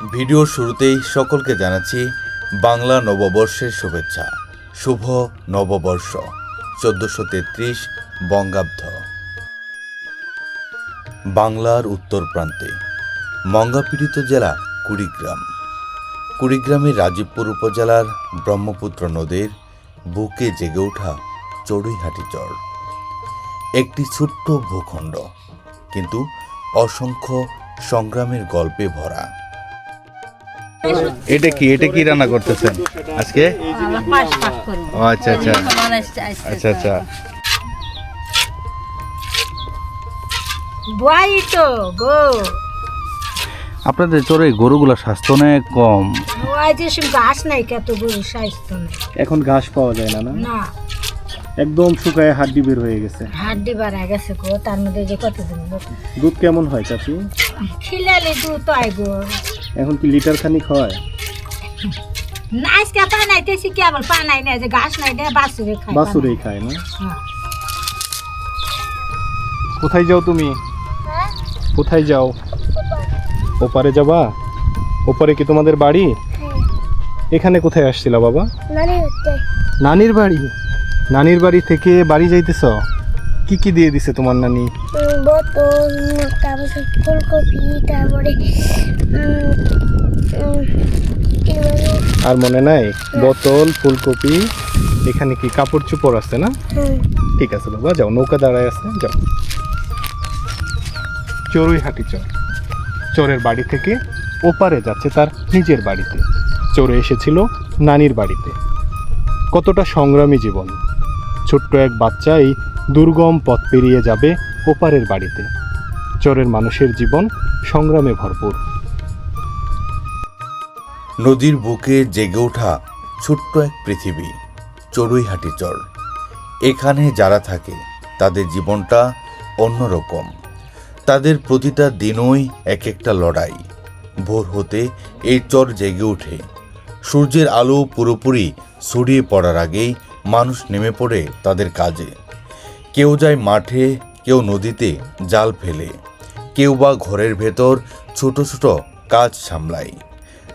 ভিডিওর শুরুতেই সকলকে জানাচ্ছি বাংলা নববর্ষের শুভেচ্ছা। শুভ নববর্ষ 1433 বঙ্গাব্দ। বাংলার উত্তর প্রান্তে মঙ্গাপীড়িত জেলা কুড়িগ্রাম। কুড়িগ্রামের রাজীবপুর উপজেলার ব্রহ্মপুত্র নদীর বুকে জেগে ওঠা চড়ুইহাটি চর একটি ছোট্ট ভূখণ্ড, কিন্তু অসংখ্য সংগ্রামের গল্পে ভরা। এটা কি রান্না করতেছেন আজকে? ও আচ্ছা আচ্ছা আচ্ছা আচ্ছা। আপনাদের চরে গরুগুলা স্বাস্থ্য অনেক কম। ঘাস নাই, কত গরু স্বাস্থ্য নাই। এখন ঘাস পাওয়া যায় না, না একদম শুকায় হাড্ডি বের হয়ে গেছে। হাড্ডি বাড়া গেছে গো, তার মধ্যে যে কতদিন দুধ কেমন হয় চাচি? খিলালে দুধ হয় গো। এখন কি লিটার খানিক হয়? না আজকে পানাইতেছি, কেবল পানাই না, যে ঘাস নাই না, বাছুরে খায়। বাছুরেই খায় না? হ্যাঁ। কোথায় যাও তুমি? কোথায় যাও? ওপারে যাবা? ওপারে কি তোমাদের বাড়ি? এখানে কোথায় আসছিলা বাবা? নানির বাড়ি। নানির বাড়ি থেকে বাড়ি যাইতেছ? কি কি দিয়ে দিছে তোমার নানি? বোতল, তারপরে ফুলকপি, তারপরে আর মনে নাই? বোতল, ফুলকপি। এখানে কি কাপড় চোপড় আছে না? ঠিক আছে বাবা, যাও, নৌকা দাঁড়ায় আছে, যাও। চড়ুইহাটি চর। চোরের বাড়ি থেকে ওপারে যাচ্ছে তার নিজের বাড়িতে। চোরে এসেছিল নানির বাড়িতে। কতটা সংগ্রামী জীবন। ছোট্ট এক বাচ্চা এই দুর্গম পথ পেরিয়ে যাবে ওপারের বাড়িতে। চোরের মানুষের জীবন সংগ্রামে ভরপুর। নদীর বুকে জেগে ওঠা ছোট্ট এক পৃথিবী, চড়ুইহাটি চর। এখানে যারা থাকে তাদের জীবনটা অন্যরকম। তাদের প্রতিটা দিনই এক একটা লড়াই। ভোর হতে এই চর জেগে ওঠে। সূর্যের আলো পুরোপুরি ছড়িয়ে পড়ার আগেই মানুষ নেমে পড়ে তাদের কাজে। কেউ যায় মাঠে, কেউ নদীতে জাল ফেলে, কেউ বা ঘরের ভেতর ছোট ছোট কাজ সামলায়।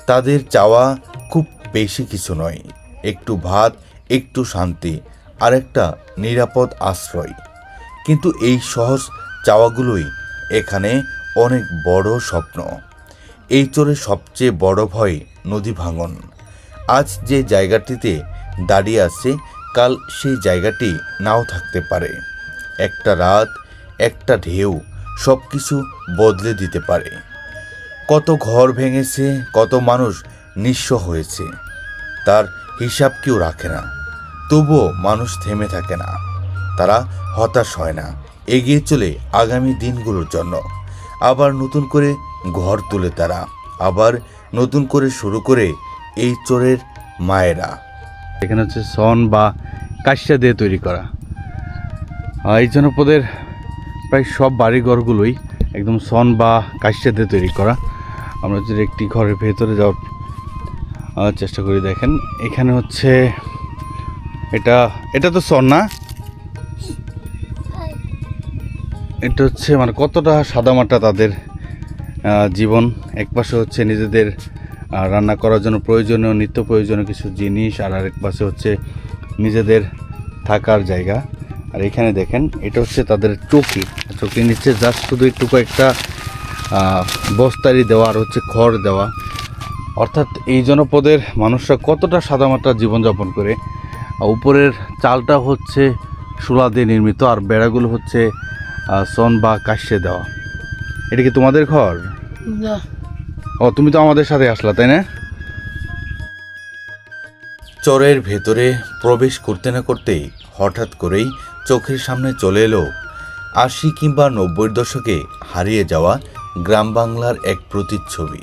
তাদের চাওয়া খুব বেশি কিছু নয়, একটু ভাত, একটু শান্তি, আর একটা নিরাপদ আশ্রয়। কিন্তু এই সহজ চাওয়াগুলোই এখানে অনেক বড় স্বপ্ন। এই চরে সবচেয়ে বড় ভয় নদী ভাঙন। আজ যে জায়গাটিতে দাঁড়িয়ে আছে, কাল সেই জায়গাটি নাও থাকতে পারে। একটা রাত, একটা ঢেউ সব কিছু বদলে দিতে পারে। কত ঘর ভেঙেছে, কত মানুষ নিঃস্ব হয়েছে, তার হিসাব কেউ রাখে না। তবুও মানুষ থেমে থাকে না, তারা হতাশ হয় না, এগিয়ে চলে আগামী দিনগুলোর জন্য। আবার নতুন করে ঘর তোলে তারা, আবার নতুন করে শুরু করে এই চোরের মায়েরা। এখানে হচ্ছে সন বা কাষ্টা দিয়ে তৈরি করা। এই জনপদের প্রায় সব বাড়িঘরগুলোই একদম সন বা কাষ্টা দিয়ে তৈরি করা। আমরা যদি একটি ঘরের ভেতরে যাওয়ার চেষ্টা করি, দেখেন এখানে হচ্ছে এটা তো সন না, এটা হচ্ছে মানে কতটা সাদামাটা তাদের জীবন। একপাশে হচ্ছে নিজেদের রান্না করার জন্য প্রয়োজনীয় নিত্য প্রয়োজনীয় কিছু জিনিস, আর আরেক পাশে হচ্ছে নিজেদের থাকার জায়গা। আর এখানে দেখেন এটা হচ্ছে তাদের চৌকির নিচে জাস্ট শুধু একটু কয়েকটা বস্তারি দেওয়া আর হচ্ছে খড় দেওয়া। অর্থাৎ এই জনপদের মানুষরা কতটা সাদামাটা জীবনযাপন করে। উপরের চালটা হচ্ছে শোলা দিয়ে নির্মিত, আর বেড়াগুলো হচ্ছে সন বা কাশ্যে দেওয়া। এটা কি তোমাদের ঘর? ও, তুমি তো আমাদের সাথে আসলা, তাই না? চরের ভেতরে প্রবেশ করতে না করতেই হঠাৎ করেই চোখের সামনে চলে এলো ৮০ কিংবা ৯০-এর দশকে হারিয়ে যাওয়া গ্রাম বাংলার এক প্রতিচ্ছবি।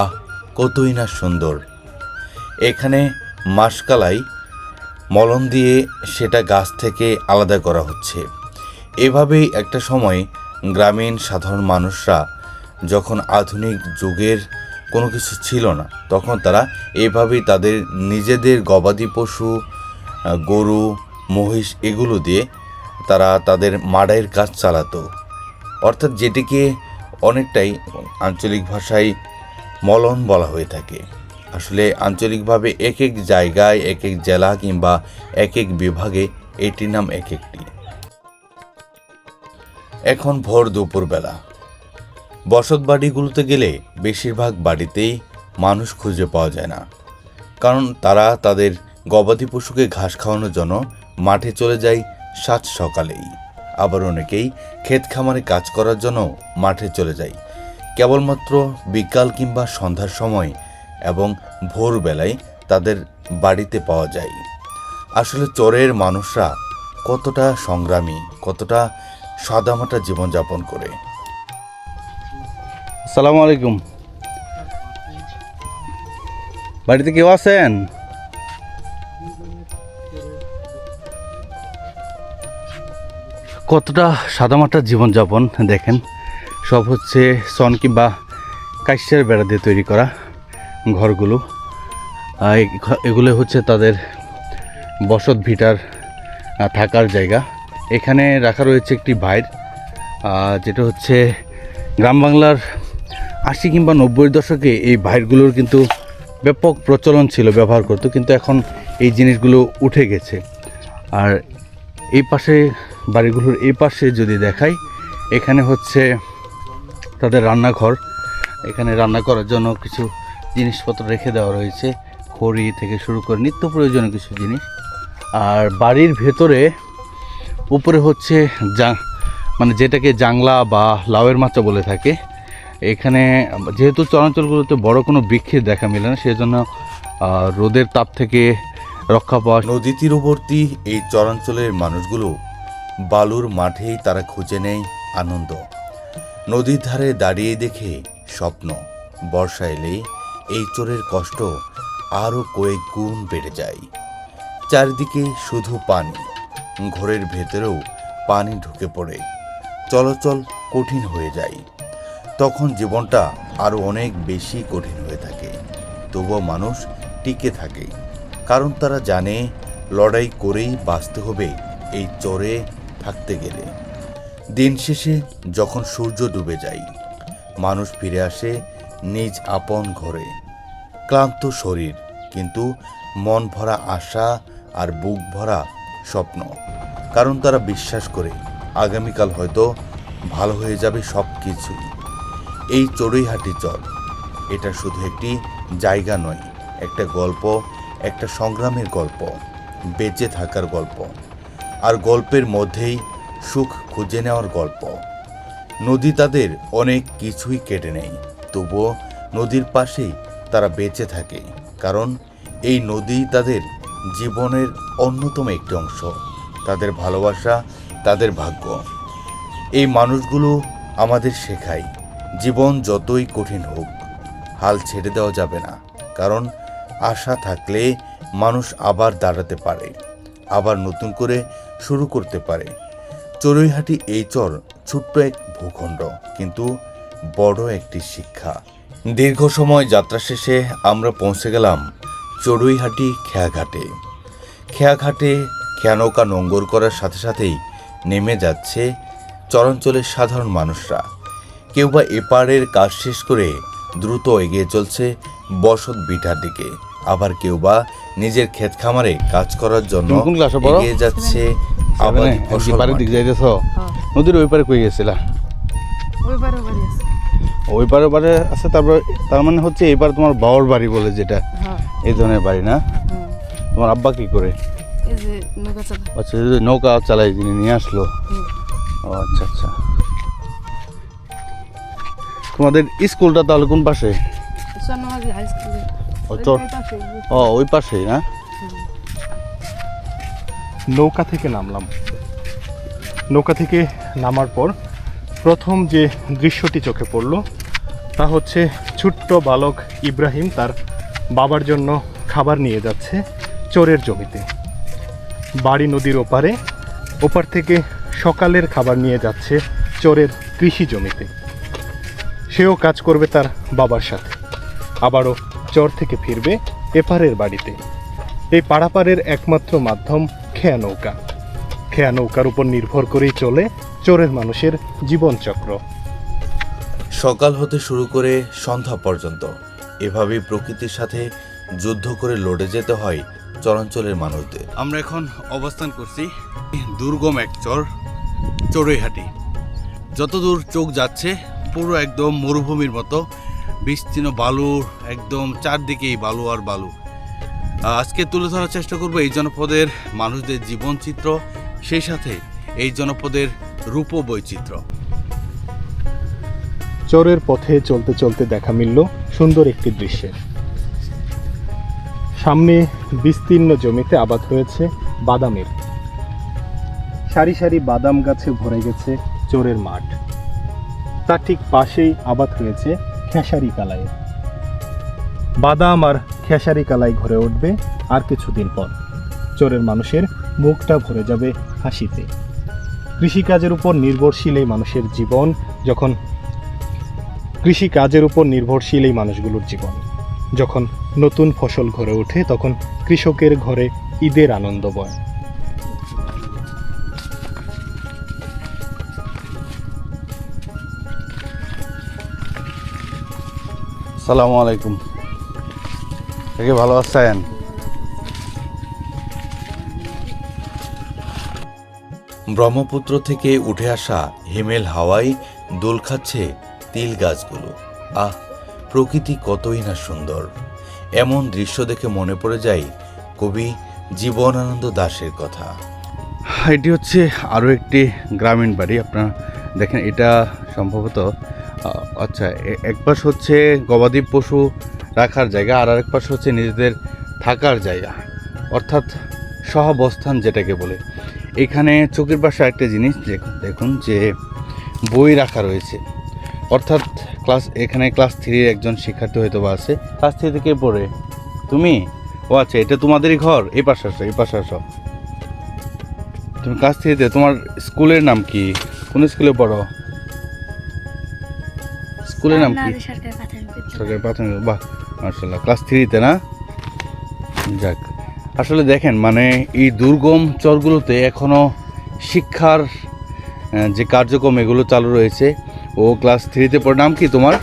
আহ, কতই না সুন্দর! এখানে মাসকালাই মলম দিয়ে সেটা গাছ থেকে আলাদা করা হচ্ছে। এভাবেই একটা সময় গ্রামীণ সাধারণ মানুষরা, যখন আধুনিক যুগের কোনো কিছু ছিল না, তখন তারা এভাবেই তাদের নিজেদের গবাদি পশু, গরু, মহিষ, এগুলো দিয়ে তারা তাদের মাড়াইয়ের কাজ চালাতো। অর্থাৎ যেটিকে অনেকটাই আঞ্চলিক ভাষায় মলন বলা হয়ে থাকে। আসলে আঞ্চলিকভাবে এক এক জায়গায়, এক এক জেলা কিংবা এক এক বিভাগে এটির নাম এক একটি। এখন ভোর দুপুরবেলা। বসতবাড়িগুলোতে গেলে বেশিরভাগ বাড়িতেই মানুষ খুঁজে পাওয়া যায় না, কারণ তারা তাদের গবাদি পশুকে ঘাস খাওয়ানোর জন্য মাঠে চলে যায় সাত সকালেই। আবার অনেকেই ক্ষেত খামারে কাজ করার জন্য মাঠে চলে যায় কেবলমাত্র বিকাল কিংবা সন্ধ্যার সময়, এবং ভোরবেলায় তাদের বাড়িতে পাওয়া যায়। আসলে চরের মানুষরা কতটা সংগ্রামী, কতটা সাদামাটা জীবনযাপন করে। আসসালামু আলাইকুম। বাড়িতে কেউ আছেন? কতটা সাদামাটা জীবনযাপন দেখেন। সব হচ্ছে সন কিংবা কাইসের বেড়া দিয়ে তৈরি করা ঘরগুলো। এগুলো হচ্ছে তাদের বসত ভিটার থাকার জায়গা। এখানে রাখা রয়েছে একটি ভাইর, যেটা হচ্ছে গ্রাম বাংলার 80 কিংবা 90 দশকে এই ভাইরগুলোর কিন্তু ব্যাপক প্রচলন ছিল, ব্যবহার করতো, কিন্তু এখন এই জিনিসগুলো উঠে গেছে। আর এই পাশে বাড়িগুলোর এই পাশে যদি দেখাই, এখানে হচ্ছে তাদের রান্নাঘর। এখানে রান্না করার জন্য কিছু জিনিসপত্র রেখে দেওয়া রয়েছে, খড়ি থেকে শুরু করে নিত্য প্রয়োজনীয় কিছু জিনিস। আর বাড়ির ভেতরে উপরে হচ্ছে মানে যেটাকে জাংলা বা লাউয়ের মাচা বলে থাকে। এখানে যেহেতু চরাঞ্চলগুলোতে বড় কোনো বৃক্ষের দেখা মেলে না, সেজন্য রোদের তাপ থেকে রক্ষা পাওয়া। নদী তীরবর্তী এই চরাঞ্চলের মানুষগুলো বালুর মাঠেই তারা খুঁজে নেয় আনন্দ। নদীর ধারে দাঁড়িয়ে দেখে স্বপ্ন। বর্ষা এলেই এই চরের কষ্ট আরও কয়েক গুণ বেড়ে যায়। চারিদিকে শুধু পানি, ঘরের ভেতরেও পানি ঢুকে পড়ে, চলাচল কঠিন হয়ে যায়। তখন জীবনটা আরও অনেক বেশি কঠিন হয়ে থাকে। তবুও মানুষ টিকে থাকে, কারণ তারা জানে লড়াই করেই বাঁচতে হবে এই চরে থাকতে গেলে। দিন শেষে যখন সূর্য ডুবে যায়, মানুষ ফিরে আসে নিজ আপন ঘরে। ক্লান্ত শরীর, কিন্তু মন ভরা আশা আর বুক ভরা স্বপ্ন, কারণ তারা বিশ্বাস করে আগামীকাল হয়তো ভালো হয়ে যাবে সব কিছুই। এই চড়ুইহাটি চর, এটা শুধু একটি জায়গা নয়, একটা গল্প, একটা সংগ্রামের গল্প, বেঁচে থাকার গল্প, আর গল্পের মধ্যেই সুখ খুঁজে নেওয়ার গল্প। নদী তাদের অনেক কিছুই কেটে নেয়, তবুও নদীর পাশেই তারা বেঁচে থাকে, কারণ এই নদী তাদের জীবনের অন্যতম একটি অংশ, তাদের ভালোবাসা, তাদের ভাগ্য। এই মানুষগুলো আমাদের শেখায়, জীবন যতই কঠিন হোক, হাল ছেড়ে দেওয়া যাবে না, কারণ আশা থাকলে মানুষ আবার দাঁড়াতে পারে, আবার নতুন করে শুরু করতে পারে। চড়ুইহাটি এই চর ছোট্ট এক ভূখণ্ড, কিন্তু বড় একটি শিক্ষা। দীর্ঘ সময় যাত্রা শেষে আমরা পৌঁছে গেলাম চড়ুইহাটি খেয়াঘাটে। খেয়াঘাটে খেয়া নৌকা নোঙ্গর করার সাথে সাথেই নেমে যাচ্ছে চরাঞ্চলের সাধারণ মানুষরা। কেউ বা এপারের কাজ শেষ করে দ্রুত এগিয়ে চলছে বসত ভিটার দিকে, আবার কেউ বা নিজের ক্ষেত খামারে কাজ করার জন্য কোন ক্লাসে পড়ো? এগিয়ে যাচ্ছে আবাদি ফসল পাড়ের দিক মাঠে। যাইতেছ? নদীর ওই পারে কই গেছিলা? ওই পারে বাড়ি আছে। তারপর তার মানে হচ্ছে এবার তোমার বাবার বাড়ি বলে যেটা, এই ধরনের বাড়ি না? তোমার আব্বা কি করে? আচ্ছা, এই যে নৌকা চালাই যিনি নিয়ে আসলো। ও আচ্ছা আচ্ছা। তোমাদের স্কুলটা তাহলে কোন পাশে? ও ওই পাশেই না? নৌকা থেকে নামলাম। নৌকা থেকে নামার পর প্রথম যে দৃশ্যটি চোখে পড়ল তা হচ্ছে ছোট্ট বালক ইব্রাহিম তার বাবার জন্য খাবার নিয়ে যাচ্ছে চরের জমিতে। বাড়ি নদীর ওপারে, ওপার থেকে সকালের খাবার নিয়ে যাচ্ছে চরের কৃষি জমিতে। সেও কাজ করবে তার বাবার সাথে, আবারও চর থেকে ফিরবে এপারের বাড়িতে। এই পাড়াপাড়ের একমাত্র মাধ্যম খেয়া নৌকা। খেয়া নৌকার উপর নির্ভর করেই চলে চরের মানুষের জীবনচক্র। সকাল হতে শুরু করে সন্ধ্যা পর্যন্ত এভাবেই প্রকৃতির সাথে যুদ্ধ করে লড়ে যেতে হয় চরাঞ্চলের মানুষদের। আমরা এখন অবস্থান করছি দুর্গম এক চর, চড়ুইহাটি। যতদূর চোখ যাচ্ছে পুরো একদম মরুভূমির মতো বিস্তীর্ণ বালুর, একদম চারদিকেই বালু আর বালু। আজকে তুলে ধরার চেষ্টা করব এই জনপদের মানুষদের জীবনচিত্র, সেই সাথে এই জনপদের রূপ বৈচিত্র্য। চরের পথে চলতে চলতে দেখা মিলল সুন্দর একটি দৃশ্যের। সামনে বিস্তীর্ণ জমিতে আবাদ হয়েছে বাদামের। সারি সারি বাদাম গাছে ভরে গেছে চরের মাঠ। তার ঠিক পাশেই আবাদ হয়েছে খেসারি কালাই। বাদাম আর খেসারি কালাই ঘরে উঠবে আর কিছুদিন পর। চরের মানুষের মুখটা ভরে যাবে হাসিতে। কৃষিকাজের উপর নির্ভরশীল এই মানুষের জীবন, যখন কৃষিকাজের উপর নির্ভরশীল এই মানুষগুলোর জীবন, যখন নতুন ফসল ঘরে ওঠে তখন কৃষকের ঘরে ঈদের আনন্দ বয়। আসসালামু আলাইকুম। দেখে ভালো আছেন? ব্রহ্মপুত্র থেকে উঠে আসা হিমেল হাওয়ায় দোল খাচ্ছে তিল গাছগুলো। আহ, প্রকৃতি কতই না সুন্দর। এমন দৃশ্য দেখে মনে পড়ে যায় কবি জীবনানন্দ দাশের কথা। এটি হচ্ছে আরও একটি গ্রামীণ বাড়ি। আপনারা দেখেন, এটা সম্ভবত আচ্ছা, এক পাশ হচ্ছে গবাদি পশু রাখার জায়গা, আর আরেক পাশ হচ্ছে নিজেদের থাকার জায়গা, অর্থাৎ সহাবস্থান যেটাকে বলে। এখানে চোখের পাশে একটা জিনিস দেখুন যে বই রাখা রয়েছে, অর্থাৎ এখানে ক্লাস 3 একজন শিক্ষার্থী হয়তো বা আছে। ক্লাস 3 থেকে পড়ে তুমি? ও আচ্ছা, এটা তোমাদেরই ঘর। এই পাশে আসো, এই পাশে আসো। তুমি ক্লাস 3-তে, তোমার স্কুলের নাম কি? কোন স্কুলে পড়ো? স্কুলের নাম কি? সরকারি প্রাথমিক। বাহ, মাশাআল্লাহ, ক্লাস 3-তে না? যাক, আসলে দেখেন, মানে এই দুর্গম চরগুলোতে এখনো শিক্ষার যে কার্যক্রম এগুলো চালু রয়েছে। ও ক্লাস 3-তে পড়ে। নাম কি তোমার?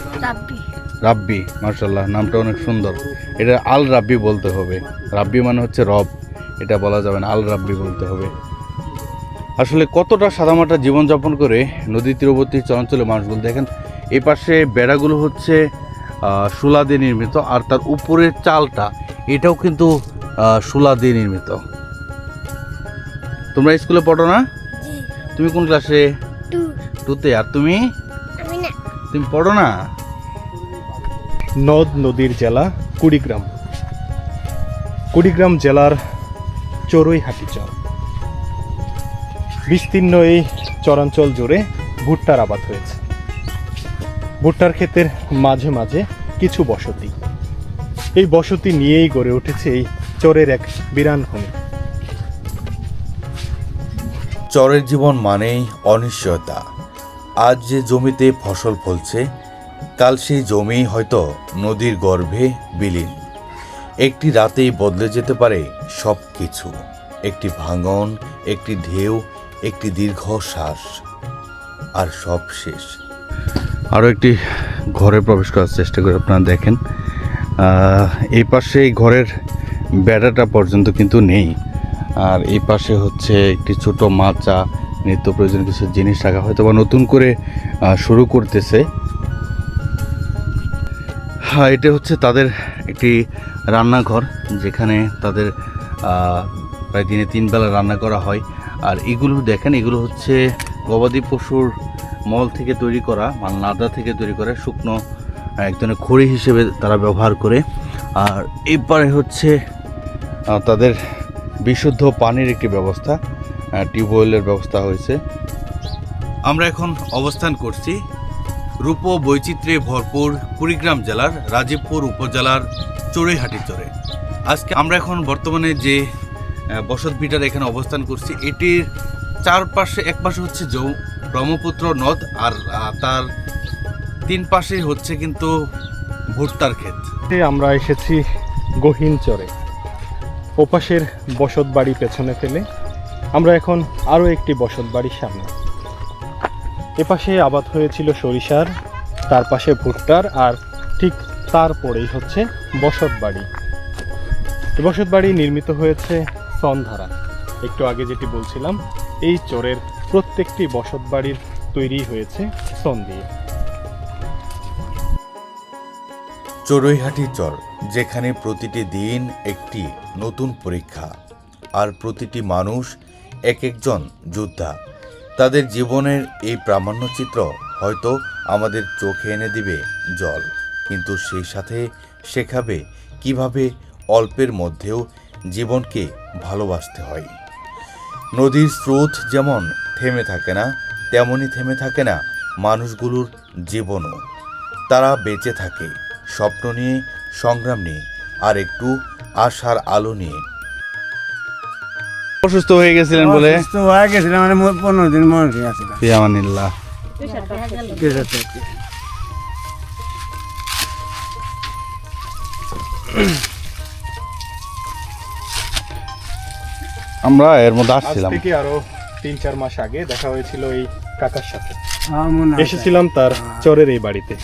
রাব্বি। মাশাআল্লাহ, নামটা অনেক সুন্দর। এটা আল রাব্বি বলতে হবে। রাব্বি মানে হচ্ছে রব, এটা বলা যাবে না, আল রাব্বি বলতে হবে। আসলে কতটা সাদামাটা জীবনযাপন করে নদী তীরবর্তী চরাঞ্চলের মানুষগুলো। দেখেন, এই পাশে বেড়াগুলো হচ্ছে শোলা দিয়ে নির্মিত, আর তার উপরের চালটা এটাও কিন্তু শোলা দিয়ে নির্মিত। তোমরা স্কুলে পড়ো না? তুমি কোন ক্লাসে? 2-তে। আর তুমি? তুমি পড়ো না? নদ নদীর জেলা কুড়িগ্রাম। কুড়িগ্রাম জেলার চড়ুইহাটি চর। বিস্তীর্ণ এই চরাঞ্চল জুড়ে ভুট্টার আবাদ হয়েছে। ভুট্টার ক্ষেতের মাঝে মাঝে কিছু বসতি। এই বসতি নিয়েই গড়ে উঠেছে এই চরের এক বিরান ভূমি। চরের জীবন মানেই অনিশ্চয়তা। আজ যে জমিতে ফসল ফলছে, কাল সেই জমি হয়তো নদীর গর্ভে বিলীন। একটি রাতেই বদলে যেতে পারে সব কিছু। একটি ভাঙন, একটি ঢেউ, একটি দীর্ঘ শ্বাস, আর সব শেষ। আরও একটি ঘরে প্রবেশ করার চেষ্টা করে আপনারা দেখেন, এই পাশে এই ঘরের বেড়াটা পর্যন্ত কিন্তু নেই। আর এই পাশে হচ্ছে একটি ছোট মাচা, নিত্য প্রয়োজনীয় কিছু জিনিস রাখা, হয়তো বা নতুন করে শুরু করতেছে। হ্যাঁ, এটা হচ্ছে তাদের একটি রান্নাঘর, যেখানে তাদের প্রায় দিনে 3 বেলা রান্না করা হয়। আর এগুলো দেখেন, এগুলো হচ্ছে গবাদি পশুর মল থেকে তৈরি করা, নাদা থেকে তৈরি করা শুকনো এক ধরনের খড়ি হিসেবে তারা ব্যবহার করে। আর এরপরে হচ্ছে তাদের বিশুদ্ধ পানির একটি ব্যবস্থা, টিউবওয়েলের ব্যবস্থা হয়েছে। আমরা এখন অবস্থান করছি রূপ বৈচিত্র্যে ভরপুর কুড়িগ্রাম জেলার রাজীবপুর উপজেলার চড়ুইহাটি চরে। আজকে আমরা এখন বর্তমানে যে বসত ভিটার এখানে অবস্থান করছি, এটির চারপাশে, এক পাশে হচ্ছে ব্রহ্মপুত্র নদ, আর তার 3 পাশে হচ্ছে কিন্তু ভুট্টার ক্ষেত। আমরা এসেছি গহীন চরে। ওপাশের বসত বাড়ি পেছনে ফেলে আমরা এখন আরও একটি বসত বাড়ির সামনে। এপাশে আবাদ হয়েছিল সরিষার, তার পাশে ভুট্টার, আর ঠিক তারপরেই হচ্ছে বসতবাড়ি। এই বসতবাড়ি নির্মিত হয়েছে সন ধারা। একটু আগে যেটি বলছিলাম, এই চরের প্রত্যেকটি বসতবাড়ির তৈরি হয়েছে সন দিয়ে। চড়ুইহাটি চর, যেখানে প্রতিটি দিন একটি নতুন পরীক্ষা, আর প্রতিটি মানুষ এক একজন যোদ্ধা। তাদের জীবনের এই প্রামাণ্যচিত্র হয়তো আমাদের চোখে এনে দিবে জল, কিন্তু সেই সাথে শেখাবে কিভাবে অল্পের মধ্যেও জীবনকে ভালোবাসতে হয়। নদীর স্রোত যেমন থেমে থাকে না, তেমনই থেমে থাকে না মানুষগুলোর জীবনও। তারা বেঁচে থাকে স্বপ্ন নিয়ে, সংগ্রাম নিয়ে, আর একটু আশার আলো নিয়ে। অসুস্থ হয়ে গেছিলেন বলে? অসুস্থ হয়ে গেছিলাম, মানে 15 দিন মনে আছে। ফিয়ামানিল্লাহ। আমরা এর মধ্যে আজ আসছিলাম। থেকে আরো 3-4 মাস আগে দেখা হয়েছিল এই কাকার সাথে। মনে আছে। এসেছিলাম তার চরের এই বাড়িতে।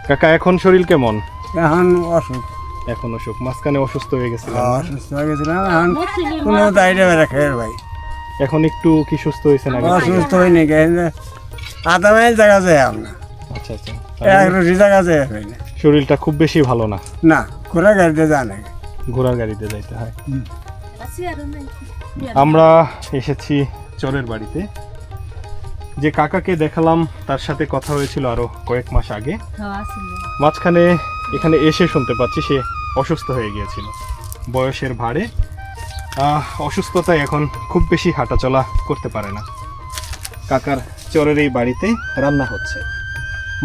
কাকা এখন শরীর কেমন? এখন অসুখ, এখন অসুখ, মাঝখানে অসুস্থ হয়ে গেছিলাম। অসুস্থ হয়ে গেছিলাম। এখন কোনো দায়িত্ব রাখে ভাই, এখন একটু কি সুস্থ হয়েছে না? অসুস্থ হয়নি, আধা মাইল জায়গা যায় আমরা, আচ্ছা আচ্ছা। এক রুটি জায়গা যায় না। শরীরটা খুব বেশি ভালো না, না ঘোড়া গাড়িতে যায় না। ঘোড়ার গাড়িতে যাইতে হয়। আমরা এসেছি চরের বাড়িতে। যে কাকাকে দেখালাম তার সাথে কথা হয়েছিল আরো কয়েক মাস আগে। মাঝখানে এখানে এসে শুনতে পাচ্ছি সে অসুস্থ হয়ে গিয়েছিল বয়সের ভারে। অসুস্থতায় এখন খুব বেশি হাঁটাচলা করতে পারে না। কাকার চরের এই বাড়িতে রান্না হচ্ছে,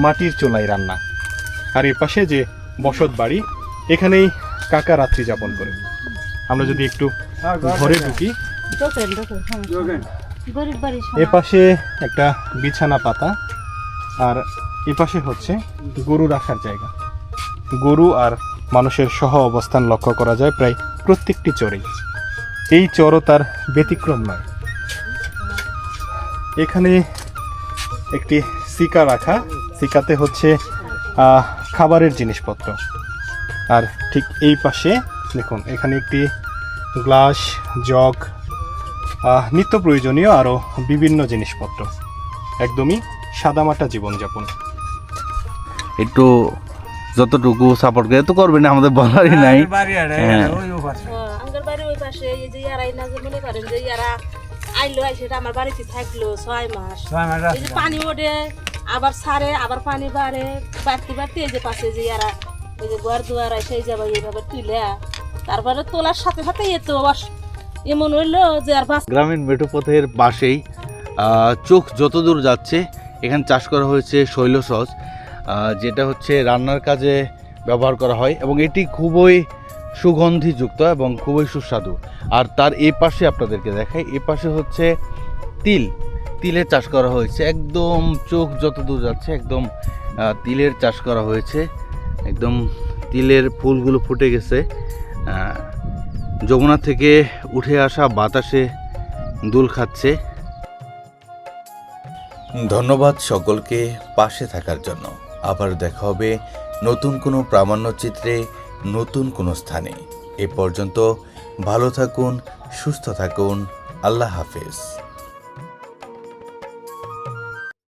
মাটির চুলায় রান্না। আর এর পাশে যে বসত বাড়ি, এখানেই কাকা রাত্রি যাপন করে। আমরা যদি একটু ঘরে ঢুকি, এ পাশে একটা বিছানা পাতা, আর এ পাশে হচ্ছে গরু রাখার জায়গা। গরু আর মানুষের সহ অবস্থান লক্ষ্য করা যায় প্রায় প্রত্যেকটি চরেই। এই চরও তার ব্যতিক্রম নয়। এখানে একটি সিকা রাখা, সিকাতে হচ্ছে খাবারের জিনিসপত্র। আর ঠিক এই পাশে দেখুন, এখানে একটি গ্লাস, জগ, নিত্য প্রয়োজনীয় আরও বিভিন্ন জিনিসপত্র। একদমই সাদামাটা জীবনযাপন। একটু যতটুকু সাপোর্ট করে তো করবেন, আমাদের বলারই নাই। হ্যাঁ। আমার বাড়ি ওই পাশে, এই যে ইয়ারাই না, যে মনে করেন যে ইয়ারা আইলো, সেটা আমার বাড়িতে থাকলো 6 মাস। এই যে পানি ওঠে, আবার ছাড়ে, আবার পানি বাড়ে, বাড়তে বাড়তে এই যে পাশে যে ইয়ারা ওই যে ঘর দুয়ার সেই যাবে এইভাবে তুলে, তারপরে তোলার সাথে সাথে এ তো এমন হইলো যে আর গ্রামীণ মেঠোপথের পাশেই চোখ যতদূর যাচ্ছে এখানে চাষ করা হয়েছে শৈলসস, যেটা হচ্ছে রান্নার কাজে ব্যবহার করা হয় এবং এটি খুবই সুগন্ধিযুক্ত এবং খুবই সুস্বাদু। আর তার এই পাশে আপনাদেরকে দেখাই, এই পাশে হচ্ছে তিলের চাষ করা হয়েছে। একদম চোখ যতদূর যাচ্ছে একদম তিলের চাষ করা হয়েছে। একদম তিলের ফুলগুলো ফুটে গেছে, যমুনা থেকে উঠে আসা বাতাসে দোল খাচ্ছে। ধন্যবাদ সকলকে পাশে থাকার জন্য। আবার দেখা হবে নতুন কোনো প্রামাণ্যচিত্রে, নতুন কোনো স্থানে। এ পর্যন্ত ভালো থাকুন, সুস্থ থাকুন। আল্লাহ হাফেজ।